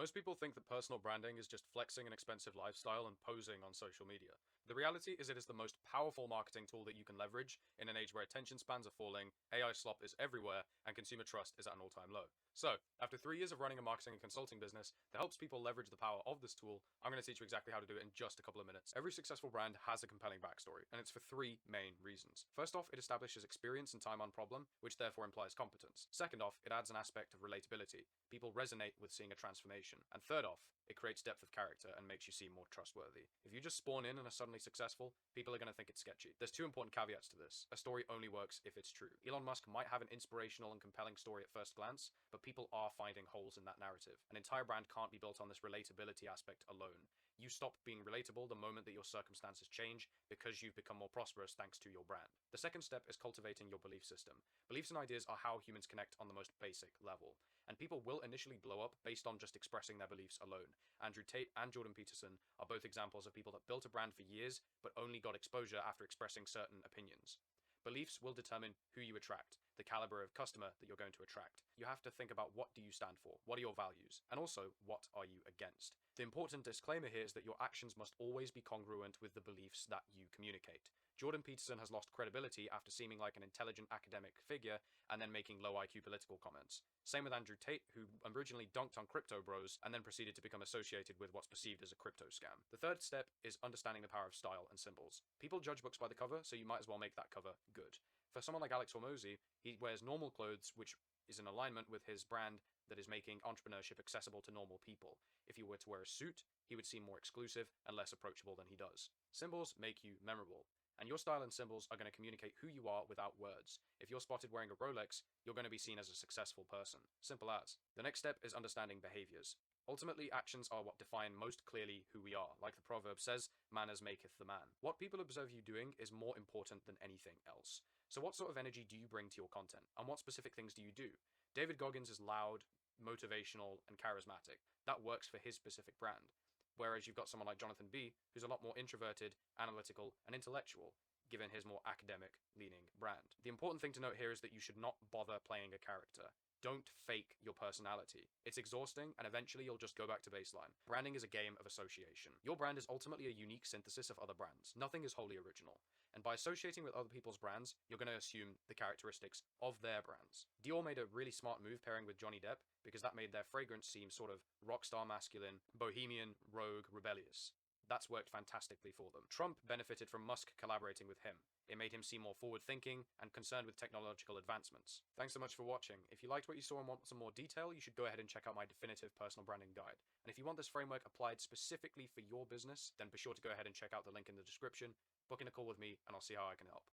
Most people think that personal branding is just flexing an expensive lifestyle and posing on social media. The reality is it is the most powerful marketing tool that you can leverage in an age where attention spans are falling, AI slop is everywhere, and consumer trust is at an all-time low. So, after 3 years of running a marketing and consulting business that helps people leverage the power of this tool, I'm going to teach you exactly how to do it in just a couple of minutes. Every successful brand has a compelling backstory, and it's for three main reasons. First off, it establishes experience and time on problem, which therefore implies competence. Second off, it adds an aspect of relatability. People resonate with seeing a transformation. And third off, it creates depth of character and makes you seem more trustworthy. If you just spawn in and are suddenly successful, people are going to think it's sketchy. There's two important caveats to this. A story only works if it's true. Elon Musk might have an inspirational and compelling story at first glance, but people are finding holes in that narrative. An entire brand can't be built on this relatability aspect alone. You stop being relatable the moment that your circumstances change because you've become more prosperous thanks to your brand. The second step is cultivating your belief system. Beliefs and ideas are how humans connect on the most basic level, and people will initially blow up based on just expressing their beliefs alone. Andrew Tate and Jordan Peterson are both examples of people that built a brand for years but only got exposure after expressing certain opinions. Beliefs will determine who you attract, the caliber of customer that you're going to attract. You have to think about, what do you stand for? What are your values? And also, what are you against? The important disclaimer here is that your actions must always be congruent with the beliefs that you communicate. Jordan Peterson has lost credibility after seeming like an intelligent academic figure and then making low IQ political comments. Same with Andrew Tate, who originally dunked on crypto bros and then proceeded to become associated with what's perceived as a crypto scam. The third step is understanding the power of style and symbols. People judge books by the cover, so you might as well make that cover good. For someone like Alex Hormozy, he wears normal clothes, which is in alignment with his brand that is making entrepreneurship accessible to normal people. If he were to wear a suit, he would seem more exclusive and less approachable than he does. Symbols make you memorable. And your style and symbols are going to communicate who you are without words. If you're spotted wearing a Rolex, you're going to be seen as a successful person. Simple as. The next step is understanding behaviors. Ultimately, actions are what define most clearly who we are. Like the proverb says, manners maketh the man. What people observe you doing is more important than anything else. So what sort of energy do you bring to your content? And what specific things do you do? David Goggins is loud, motivational, and charismatic. That works for his specific brand. Whereas you've got someone like Jonathan B, who's a lot more introverted, analytical, and intellectual, given his more academic-leaning brand. The important thing to note here is that you should not bother playing a character. Don't fake your personality. It's exhausting, and eventually you'll just go back to baseline. Branding is a game of association. Your brand is ultimately a unique synthesis of other brands. Nothing is wholly original. And by associating with other people's brands, you're going to assume the characteristics of their brands. Dior made a really smart move pairing with Johnny Depp, because that made their fragrance seem sort of rock star masculine, bohemian, rogue, rebellious. That's worked fantastically for them. Trump benefited from Musk collaborating with him. It made him seem more forward-thinking and concerned with technological advancements. Thanks so much for watching. If you liked what you saw and want some more detail, you should go ahead and check out my definitive personal branding guide. And if you want this framework applied specifically for your business, then be sure to go ahead and check out the link in the description, book in a call with me, and I'll see how I can help.